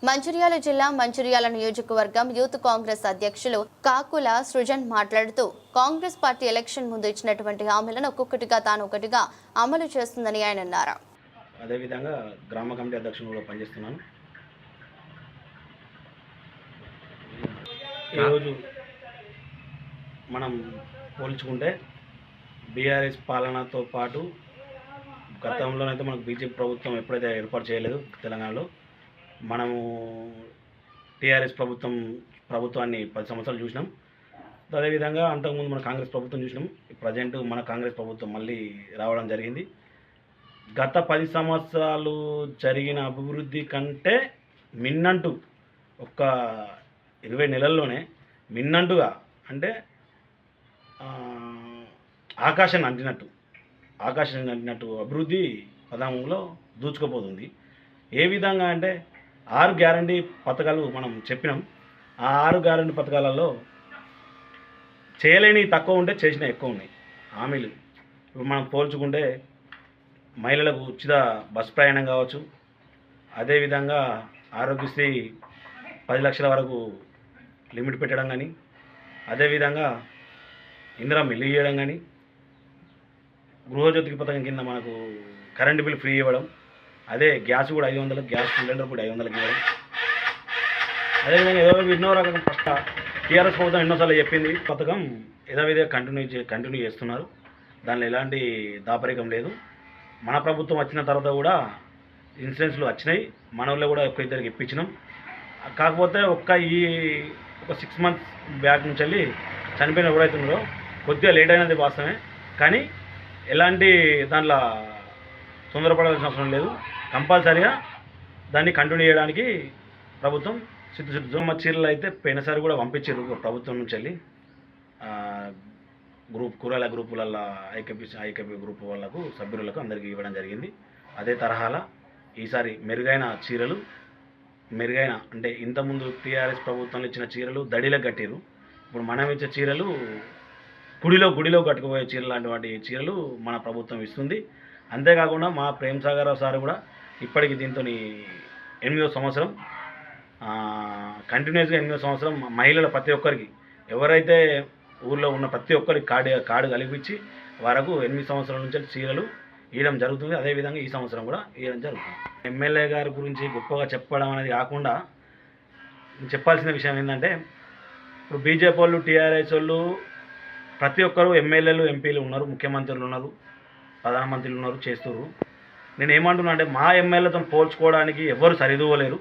మంచిర్యాల జిల్లా మంచిర్యాల నియోజకవర్గం యూత్ కాంగ్రెస్ అధ్యక్షులు కాకుల సృజన్ మాట్లాడుతూ కాంగ్రెస్ పార్టీ ఎలక్షన్ ముందు ఇచ్చినటువంటి హామీలను ఒక్కొక్కటిగా తాను అమలు చేస్తుందని ఆయన అన్నారు. అదే విధంగా గ్రామ కమిటీ అధ్యక్షునిగా పనిచేస్తున్నాను. ఈరోజు మనం పోల్చుకుంటే బీఆర్ఎస్ పాలనతో పాటు గతంలోనైతే మనకు బీజేపీ ప్రభుత్వం ఎప్పుడైతే ఏర్పాటు చేయలేదు తెలంగాణలో, మనము టీఆర్ఎస్ ప్రభుత్వాన్ని 10 సంవత్సరాలు చూసినాం. అదేవిధంగా అంతకుముందు మన కాంగ్రెస్ ప్రభుత్వం చూసినాం. ప్రజెంట్ మన కాంగ్రెస్ ప్రభుత్వం మళ్ళీ రావడం జరిగింది. గత 10 సంవత్సరాలు జరిగిన అభివృద్ధి కంటే మిన్నంటూ ఒక 20 నెలల్లోనే మిన్నంటుగా, అంటే ఆకాశాన్ని అంటినట్టు అభివృద్ధి పదంలో దూచుకుపోతుంది. ఏ విధంగా అంటే 6 గ్యారంటీ పథకాలు మనం చెప్పినాం. ఆ 6 గ్యారంటీ పథకాలలో చేయలేని తక్కువ ఉంటే చేసిన ఎక్కువ ఉన్నాయి హామీలు. ఇప్పుడు మనం పోల్చుకుంటే మహిళలకు ఉచిత బస్ ప్రయాణం కావచ్చు, అదేవిధంగా ఆరోగ్యశ్రీ 10 లక్షల వరకు లిమిట్ పెట్టడం కానీ, అదేవిధంగా ఇందిరా మిల్లు ఇవ్వడం కానీ, గృహజ్యోతి పథకం కింద మనకు కరెంటు బిల్ ఫ్రీ ఇవ్వడం, అదే గ్యాస్ కూడా 500, గ్యాస్ సిలిండర్ కూడా 500కి ఇవ్వడం. అదేవిధంగా ఎన్నో రకం ఫస్ట్ టీఆర్ఎస్ ప్రభుత్వం ఎన్నోసార్లు చెప్పింది పథకం యథావిధిగా కంటిన్యూ చేస్తున్నారు. దానిలో ఎలాంటి దాపరికం లేదు. మన ప్రభుత్వం వచ్చిన తర్వాత కూడా ఇన్సూరెన్స్లు వచ్చినాయి, మన ఊళ్ళో కూడా ఇద్దరికి ఇప్పించినాం. కాకపోతే ఒక 6 మంత్స్ బ్యాక్ నుంచి వెళ్ళి చనిపోయిన ఎవరైతున్నారో కొద్దిగా లేట్ అయినది వాస్తవమే, కానీ ఎలాంటి దాంట్లో తొందరపడాల్సిన అవసరం లేదు. కంపల్సరీగా దాన్ని కంటిన్యూ చేయడానికి ప్రభుత్వం సిద్ధ చీరలు అయితే పోయినసారి కూడా పంపించారు ప్రభుత్వం నుంచి వెళ్ళి కూరల గ్రూపులలో ఐకేపీ గ్రూప్ వాళ్ళకు సభ్యులకు అందరికీ ఇవ్వడం జరిగింది. అదే తరహాలో ఈసారి మెరుగైన చీరలు అంటే ఇంతకుముందు టీఆర్ఎస్ ప్రభుత్వంలో ఇచ్చిన చీరలు దడిలకు కట్టారు. ఇప్పుడు మనం ఇచ్చే చీరలు గుడిలో కట్టుకుపోయే చీరలు లాంటి చీరలు మన ప్రభుత్వం ఇస్తుంది. అంతేకాకుండా మా ప్రేమ్ సాగర్ సార్ కూడా ఇప్పటికి దీంతో 8వ సంవత్సరం కంటిన్యూస్గా 8వ సంవత్సరం మహిళల ప్రతి ఒక్కరికి, ఎవరైతే ఊళ్ళో ఉన్న ప్రతి ఒక్కరికి కార్డు కలిపించి వరకు 8 సంవత్సరాల నుంచి చీరలు ఇవ్వడం జరుగుతుంది. అదేవిధంగా ఈ సంవత్సరం కూడా ఇవ్వడం జరుగుతుంది. ఎమ్మెల్యే గారి గురించి గొప్పగా చెప్పడం అనేది కాకుండా చెప్పాల్సిన విషయం ఏంటంటే, ఇప్పుడు బీజేపీ వాళ్ళు, టీఆర్ఎస్ వాళ్ళు ప్రతి ఒక్కరు ఎమ్మెల్యేలు, ఎంపీలు ఉన్నారు, ముఖ్యమంత్రులు ఉన్నారు, ప్రధానమంత్రులు ఉన్నారు, చేస్తున్నారు. నేను ఏమంటున్నా అంటే, మా ఎమ్మెల్యేతో పోల్చుకోవడానికి ఎవరు సరిదూవలేరు.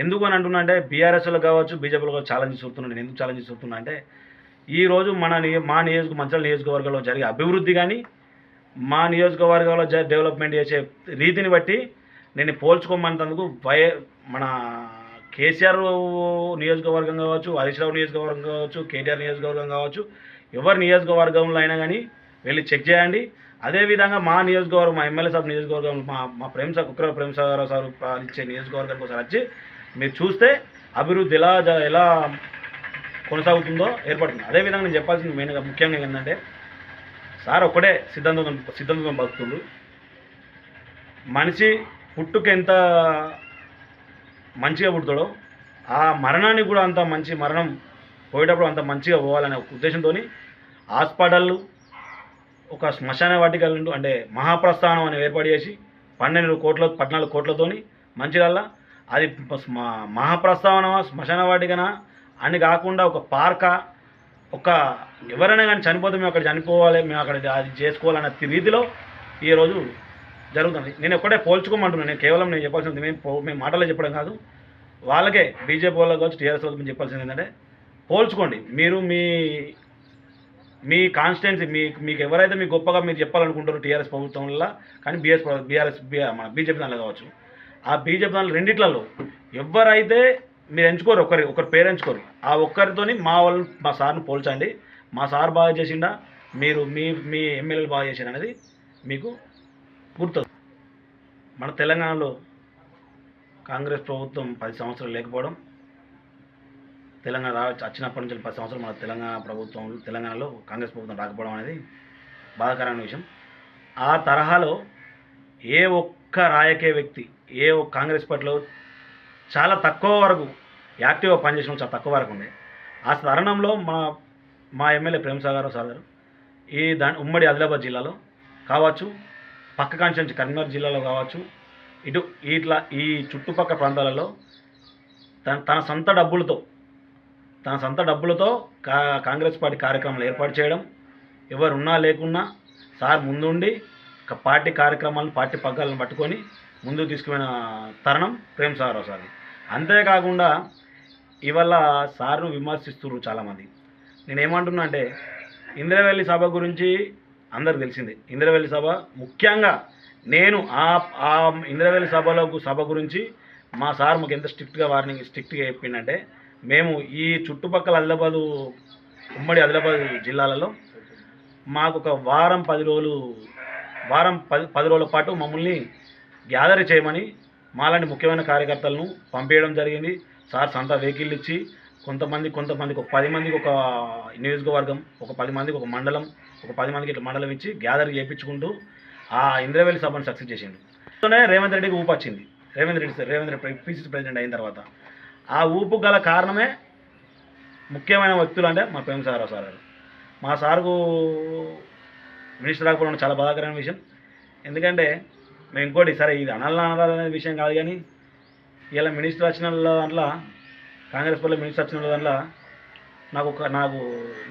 ఎందుకు అని అంటున్నా అంటే, బీఆర్ఎస్లో కావచ్చు, బీజేపీలో కావచ్చు ఛాలెంజ్ చూస్తున్నాను. నేను ఎందుకు ఛాలెంజ్ చూస్తున్నా అంటే, ఈరోజు మా మంచిర్యాల నియోజకవర్గంలో జరిగే అభివృద్ధి కానీ, మా నియోజకవర్గంలో డెవలప్మెంట్ చేసే రీతిని బట్టి నేను పోల్చుకోమన్నందుకు మన కేసీఆర్ నియోజకవర్గం కావచ్చు, హరీష్ రావు నియోజకవర్గం కావచ్చు, కేటీఆర్ నియోజకవర్గం కావచ్చు, ఎవరి నియోజకవర్గంలో అయినా కానీ వెళ్ళి చెక్ చేయండి. అదేవిధంగా మా నియోజకవర్గం, మా ఎమ్మెల్యే సాబ్ నియోజకవర్గం, మా కుక్కర ప్రేమ్ సాగర్ సార్ ఇచ్చే నియోజకవర్గానికి ఒకసారి వచ్చి మీరు చూస్తే అభివృద్ధి ఎలా కొనసాగుతుందో ఏర్పడుతుంది. అదేవిధంగా నేను చెప్పాల్సింది మెయిన్గా ముఖ్యంగా ఏంటంటే, సార్ ఒక్కడే సిద్ధాంతం బతుకుతుంది. మనిషి పుట్టుకు ఎంత మంచిగా పుడతాడో ఆ మరణానికి కూడా అంత మంచి మరణం పోయేటప్పుడు అంత మంచిగా పోవాలనే ఉద్దేశంతో హాస్పిటళ్ళు, ఒక శ్మశాన వాటికలు అంటే మహాప్రస్థానం అని ఏర్పాటు చేసి 14 కోట్లతోని మంచిర్యాల అది మహాప్రస్థానమా శ్మశాన వాటికనా అని కాకుండా ఒక పార్కా, ఎవరైనా కానీ చనిపోతే మేము అక్కడ చనిపోవాలి, మేము అక్కడ అది చేసుకోవాలన్న రీతిలో ఈరోజు జరుగుతుంది. నేను ఒక్కటే పోల్చుకోమంటున్నాను. నేను కేవలం చెప్పాల్సింది మేము మాటల్లో చెప్పడం కాదు, వాళ్ళకే బీజేపీ వాళ్ళకి కావచ్చు, టీఆర్ఎస్ వాళ్ళకి మేము చెప్పాల్సింది ఏంటంటే, పోల్చుకోండి. మీరు మీ కాన్స్టిట్యున్సీ మీకు ఎవరైతే మీకు గొప్పగా మీరు చెప్పాలనుకుంటారో టీఆర్ఎస్ ప్రభుత్వం వల్ల కానీ మన బీజేపీ దానిలో కావచ్చు, ఆ బీజేపీ దానిలో రెండిట్లలో ఎవరైతే మీరు ఎంచుకోరు, ఒకరి పేరు ఎంచుకోరు, ఆ ఒక్కరితోని మా సార్ను పోల్చండి. మా సార్ బాగా చేసిండా, మీరు మీ ఎమ్మెల్యేలు బాగా చేసిండు అనేది మీకు గుర్తు. మన తెలంగాణలో కాంగ్రెస్ ప్రభుత్వం 10 సంవత్సరాలు లేకపోవడం, తెలంగాణ వచ్చినప్పటి నుంచి 10 సంవత్సరాలు మన తెలంగాణలో కాంగ్రెస్ ప్రభుత్వం రాకపోవడం అనేది బాధాకరమైన విషయం. ఆ తరహాలో ఏ ఒక్క రాజకీయ వ్యక్తి, ఏ ఒక్క కాంగ్రెస్ పార్టీలో చాలా తక్కువ వరకు యాక్టివ్గా పనిచేసిన చాలా తక్కువ వరకు ఉండే. ఆ తరుణంలో మా ఎమ్మెల్యే ప్రేమసాగర్ సార్ గారు ఉమ్మడి ఆదిలాబాద్ జిల్లాలో కావచ్చు, పక్క కాన్స్టిట్యూన్సీ కరీంనగర్ జిల్లాలో కావచ్చు, ఈ చుట్టుపక్కల ప్రాంతాలలో తన సొంత డబ్బులతో కాంగ్రెస్ పార్టీ కార్యక్రమాలు ఏర్పాటు చేయడం, ఎవరున్నా లేకున్నా సార్ ముందుండి పార్టీ కార్యక్రమాలను పార్టీ పగ్గాలను పట్టుకొని ముందుకు తీసుకుపోయిన తరుణం ప్రేమసాగర్ సార్ది. అంతేకాకుండా ఇవాళ సార్ను విమర్శిస్తున్నారు చాలామంది. నేనేమంటున్నా అంటే ఇందిరవెల్లి సభ గురించి అందరికి తెలిసిందే. ఇందిరవెల్లి సభ ముఖ్యంగా నేను ఆ ఇందిరవెల్లి సభ గురించి మా సార్ మాకు ఎంత స్ట్రిక్ట్గా చెప్పిందంటే, మేము ఈ చుట్టుపక్కల ఉమ్మడి ఆదిలాబాద్ జిల్లాలలో మాకు ఒక వారం 10 రోజుల పాటు మమ్మల్ని గ్యాదర్ చేయమని మాలాంటి ముఖ్యమైన కార్యకర్తలను పంపించడం జరిగింది. సార్ సొంత వెహికల్ ఇచ్చి కొంతమందికి ఒక 10 మందికి ఒక నియోజకవర్గం, ఒక 10 మందికి ఒక మండలం, ఒక 10 మందికి ఇట్లా మండలం ఇచ్చి గ్యాదర్ చేయించుకుంటూ ఆ ఇంద్రవెల్లి సభను సక్సెస్ చేసిండు. రేవంత్ రెడ్డికి ఊపు వచ్చింది. రేవంత్ రెడ్డి పిసిసి ప్రెసిడెంట్ అయిన తర్వాత ఆ ఊపు గల కారణమే ముఖ్యమైన వ్యక్తులు అంటే మా ప్రేమసాగర్ సార్ గారు. మా సార్కు మినిస్టర్ రాకపోవడం చాలా బాధాకరమైన విషయం. ఎందుకంటే మేము ఇంకోటి సరే ఇది అనాలనే విషయం కాదు, కానీ ఇలా మినిస్టర్ వచ్చిన దాంట్లో కాంగ్రెస్ పార్టీలో మినిస్టర్ వచ్చిన దాంట్లో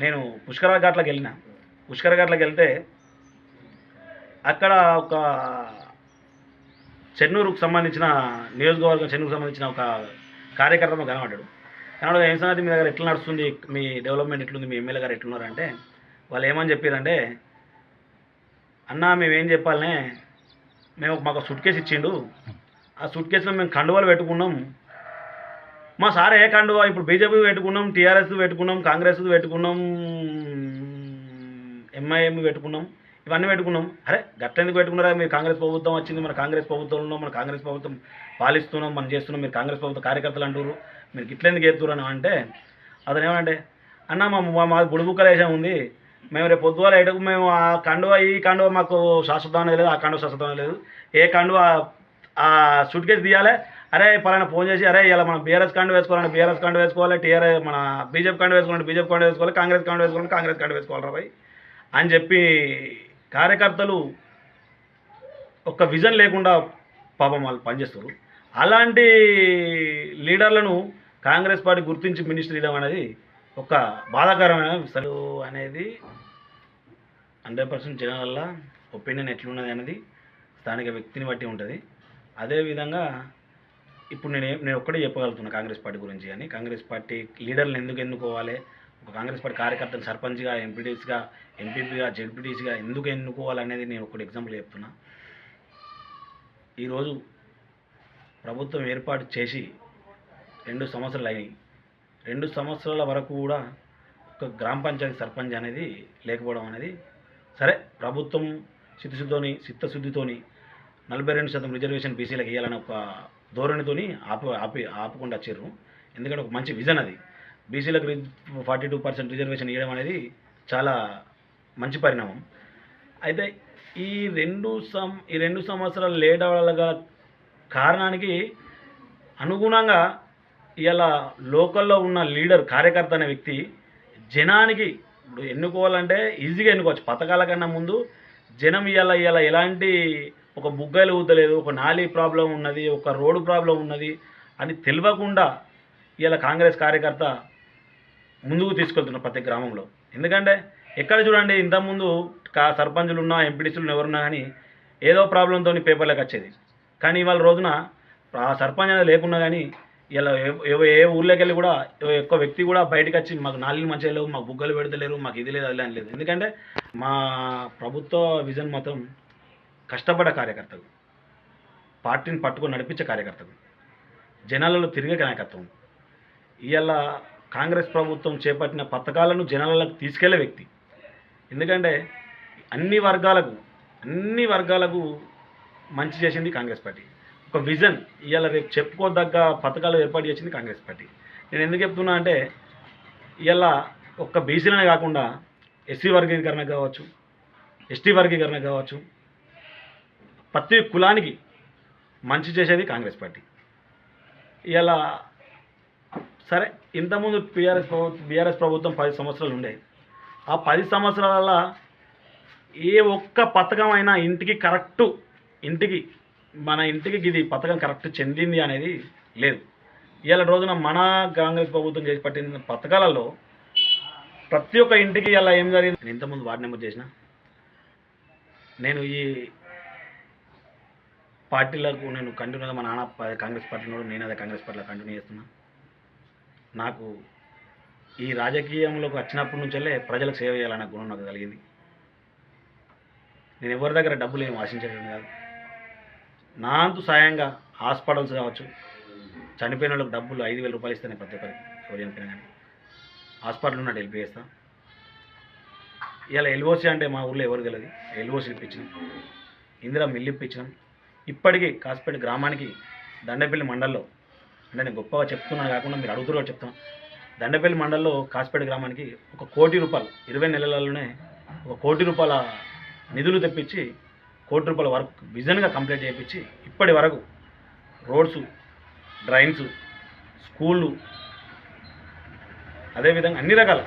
నేను పుష్కర ఘాట్లకు వెళ్తే అక్కడ ఒక చెన్నూరుకు సంబంధించిన ఒక కార్యకర్త కనబడ్డాడు. ఏం సంగతి మీ దగ్గర ఎట్లా నడుస్తుంది, మీ డెవలప్మెంట్ ఎట్లుంది, మీ ఎమ్మెల్యే గారు ఎట్లున్నారంటే వాళ్ళు ఏమని చెప్పారంటే, అన్నా మేమేం చెప్పాలనే, మాకు సూట్ కేసు ఇచ్చిండు, ఆ సూట్ కేసులో మేము కండువాలు పెట్టుకున్నాం. మా సార్ ఏ కండువా ఇప్పుడు బీజేపీ పెట్టుకున్నాం, టీఆర్ఎస్ పెట్టుకున్నాం, కాంగ్రెస్ పెట్టుకున్నాం, ఎంఐఎం పెట్టుకున్నాం, ఇవన్నీ పెట్టుకున్నాం. అరే గట్లెందుకు పెట్టుకున్నారా, మీరు కాంగ్రెస్ ప్రభుత్వం వచ్చింది, మన కాంగ్రెస్ ప్రభుత్వంలో మన కాంగ్రెస్ ప్రభుత్వం పాలిస్తున్నాం, మనం చేస్తున్నాం, మీరు కాంగ్రెస్ ప్రభుత్వ కార్యకర్తలు అంటారు, మీరు ఇట్లెందుకు ఎత్తురు అంటే అతను ఏమంటే, అన్న మాది బుడుబుక్కల దేశం ఉంది, మేము రేపు పొద్దుగాల ఎటుకు మేము ఆ కండువ మాకు శాశ్వతం అనేది లేదు, ఆ కండువ శాశ్వతం లేదు, ఏ కండువ ఆ సూట్ కేసు తీయాలి, అరే పలానా ఫోన్ చేసి అరే ఇలా మనం బీఆర్ఎస్ కండు వేసుకోవాలంటే బీఆర్ఎస్ కండు వేసుకోవాలి, టీఆర్ఎస్ మన బీజేపీ కండు వేసుకోవాలంటే బీజేపీ కండు వేసుకోవాలి, కాంగ్రెస్ కండు వేసుకోవాలంటే కాంగ్రెస్ కండు వేసుకోవాలి రాబాయ్ అని చెప్పి కార్యకర్తలు ఒక విజన్ లేకుండా పాపం వాళ్ళు పనిచేస్తారు. అలాంటి లీడర్లను కాంగ్రెస్ పార్టీ గుర్తించి మినిస్టర్ ఇవ్వడం అనేది ఒక బాధాకరమైన విషయం అనేది 100% జనాల ఒపీనియన్ ఎట్లున్నది అనేది స్థానిక వ్యక్తిని బట్టి ఉంటుంది. అదేవిధంగా ఇప్పుడు నేను ఒక్కడే చెప్పగలుగుతున్నా కాంగ్రెస్ పార్టీ గురించి. అని కాంగ్రెస్ పార్టీ లీడర్లను ఎందుకు ఎన్నుకోవాలి, ఒక కాంగ్రెస్ పార్టీ కార్యకర్తను సర్పంచ్గా, ఎంపీటీసీగా, ఎంపీపీగా, జెడ్పీటీసీగా ఎందుకు ఎన్నుకోవాలనేది నేను ఒకటి ఎగ్జాంపుల్ చెప్తున్నా. ఈరోజు ప్రభుత్వం ఏర్పాటు చేసి 2 సంవత్సరాలు అయినాయి. 2 సంవత్సరాల వరకు కూడా ఒక గ్రామ పంచాయతీ సర్పంచ్ అనేది లేకపోవడం అనేది, సరే ప్రభుత్వం చిత్తశుద్ధితోని 42% రిజర్వేషన్ బీసీలకు ఇవ్వాలని ఒక ధోరణితోని ఆపుకుండా వచ్చారు. ఎందుకంటే ఒక మంచి విజన్ అది. బీసీలకు 42% రిజర్వేషన్ ఇవ్వడం అనేది చాలా మంచి పరిణామం. అయితే ఈ 2 సంవత్సరాలు లేట్ అవ్వగల కారణానికి అనుగుణంగా ఇలా లోకల్లో ఉన్న లీడర్ కార్యకర్త అనే వ్యక్తి జనానికి ఇప్పుడు ఎన్నుకోవాలంటే ఈజీగా ఎన్నుకోవచ్చు. పథకాల కన్నా ముందు జనం ఇవాళ ఎలాంటి ఒక బుగ్గలు ఊతలేదు, ఒక నాలీ ప్రాబ్లం ఉన్నది, ఒక రోడ్డు ప్రాబ్లం ఉన్నది అని తెలియకుండా ఇలా కాంగ్రెస్ కార్యకర్త ముందుకు తీసుకెళ్తున్నారు ప్రతి గ్రామంలో. ఎందుకంటే ఎక్కడ చూడండి ఇంతకుముందు సర్పంచులు ఉన్నా, ఎంపీటీసీలు ఎవరున్నా కానీ ఏదో ప్రాబ్లంతో పేపర్లకు వచ్చేది. కానీ ఇవాళ రోజున ఆ సర్పంచ్ అనేది లేకున్నా కానీ ఇలా ఏ ఊర్లోకి వెళ్ళి కూడా ఎక్కువ వ్యక్తి కూడా బయటకు వచ్చి మాకు నాలుగు మంచిగా లేవు, మాకు బుగ్గలు పెడతలేరు, మాకు ఇది లేదు, అది అని లేదు. ఎందుకంటే మా ప్రభుత్వ విజన్ మాత్రం కష్టపడే కార్యకర్తలు, పార్టీని పట్టుకొని నడిపించే కార్యకర్తలు, జనాలలో తిరిగే నాయకత్వం. ఇవాళ కాంగ్రెస్ ప్రభుత్వం చేపట్టిన పథకాలను జనాలకు తీసుకెళ్లే వ్యక్తి. ఎందుకంటే అన్ని వర్గాలకు మంచి చేసింది కాంగ్రెస్ పార్టీ. ఒక విజన్ ఇవాళ రేపు చెప్పుకోదగ్గ పథకాలు ఏర్పాటు చేసింది కాంగ్రెస్ పార్టీ. నేను ఎందుకు చెప్తున్నా అంటే ఇవాళ ఒక్క బీసీలనే కాకుండా ఎస్సీ వర్గీకరణ కావచ్చు, ఎస్టీ వర్గీకరణ కావచ్చు, ప్రతి కులానికి మంచి చేసేది కాంగ్రెస్ పార్టీ. ఇలా సరే ఇంతకుముందు బీఆర్ఎస్ ప్రభుత్వం 10 సంవత్సరాలు ఉండేది. ఆ 10 సంవత్సరాల ఏ ఒక్క పథకం అయినా ఇంటికి మన ఇంటికి ఇది పథకం కరెక్ట్ చెందింది అనేది లేదు. ఇవాళ రోజున మన కాంగ్రెస్ ప్రభుత్వం చేసి పట్టిన పథకాలలో ప్రతి ఒక్క ఇంటికి ఇలా ఏం జరిగింది. నేను ఇంతకుముందు వార్డు నెంబర్ చేసిన, నేను ఈ పార్టీలకు నేను కంటిన్యూగా మా నాన్న కాంగ్రెస్ పార్టీలో, నేను అదే కాంగ్రెస్ పార్టీలో కంటిన్యూ చేస్తున్నా. నాకు ఈ రాజకీయంలోకి వచ్చినప్పటి నుంచెల్లే ప్రజలకు సేవ చేయాలన్న గుణం నాకు కలిగింది. నేను ఎవరి దగ్గర డబ్బులు ఏమి ఆశించేటం కాదు. నా అంతు సాయంగా హాస్పిటల్స్ కావచ్చు, చనిపోయిన వాళ్ళకి డబ్బులు 5,000 రూపాయలు ఇస్తాను ప్రతి ఒక్కరికి, ఎవరు చనిపోయినా కానీ హాస్పిటల్ ఉన్నట్టు హెల్ప్ చేస్తా. ఇలా ఎల్ఓసి అంటే మా ఊళ్ళో ఎవరు తెలియదు, ఎల్ఓసి ఇప్పించినాం, ఇందిరా మిల్లు ఇప్పించినాం. ఇప్పటికీ కాసిపేట గ్రామానికి దండపల్లి మండల్లో, అంటే నేను గొప్పగా చెప్తున్నాను కాకుండా మీరు అడుగుతున్నారు చెప్తాను, దండపల్లి మండల్లో కాసిపేట గ్రామానికి 1 కోటి రూపాయలు 20 నెలలలోనే 1 కోటి రూపాయల నిధులు తెప్పించి 1 కోటి రూపాయల వర్క్ విజన్గా కంప్లీట్ చేయించి ఇప్పటి వరకు రోడ్స్, డ్రైన్స్, స్కూళ్ళు, అదేవిధంగా అన్ని రకాల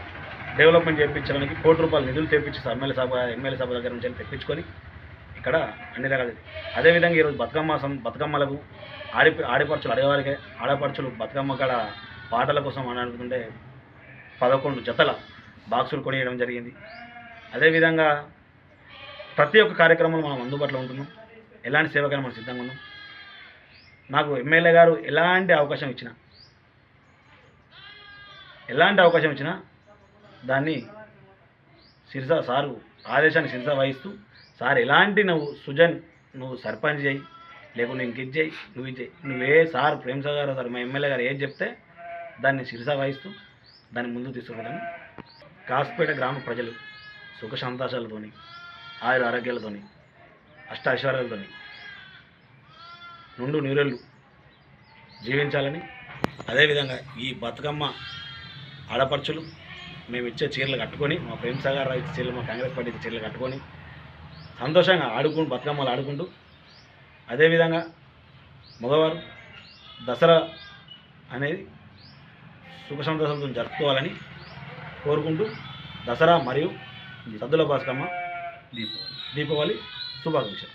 డెవలప్మెంట్ చేయించడానికి 1 కోటి రూపాయల నిధులు తెప్పించి ఎమ్మెల్యే సభ దగ్గర నుంచి తెప్పించుకొని ఇక్కడ అన్ని రకాలు. అదేవిధంగా ఈరోజు బతుకమ్మలకు ఆడపడుచులు అడగవారికే ఆడపడుచులు బతుకమ్మ కాడ పాటల కోసం అని అనుకుంటే 11 జతల బాక్సులు కొనియడం జరిగింది. అదేవిధంగా ప్రతి ఒక్క కార్యక్రమంలో మనం అందుబాటులో ఉంటున్నాం. ఎలాంటి సేవకైనా మనం సిద్ధంగా ఉన్నాం. నాకు ఎమ్మెల్యే గారు ఎలాంటి అవకాశం ఇచ్చినా దాన్ని సారు ఆదేశాన్ని శిరస వహిస్తూ, సార్ ఎలాంటి నువ్వు సర్పంచ్ చేయి, లేకుంటే ఇంకిది చేయి, నువ్వే సార్ ప్రేమ్సాగర్ గారు సార్ మా ఎమ్మెల్యే గారు ఏది చెప్తే దాన్ని శిరస వహిస్తూ దాన్ని ముందుకు తీసుకుపోతాను. కాసిపేట గ్రామ ప్రజలు సుఖ సంతోషాలతోని, ఆరోగ్యాలతోని, అష్టైశ్వర్యాలతోని నుండు నూరేళ్ళు జీవించాలని, అదేవిధంగా ఈ బతుకమ్మ ఆడపడుచులు మేము ఇచ్చే చీరలు కట్టుకొని, మా ప్రేమ్సాగర్ ఇచ్చే చీరలు, మా కాంగ్రెస్ పార్టీ ఇచ్చే చీరలు కట్టుకొని సంతోషంగా బతుకమ్మలు ఆడుకుంటూ, అదేవిధంగా మగవారు దసరా అనేది సుఖ సంతోషాలతో జరుపుకోవాలని కోరుకుంటూ దసరా మరియు సద్దుల బతుకమ్మ దీపావళి శుభాకాంక్షలు.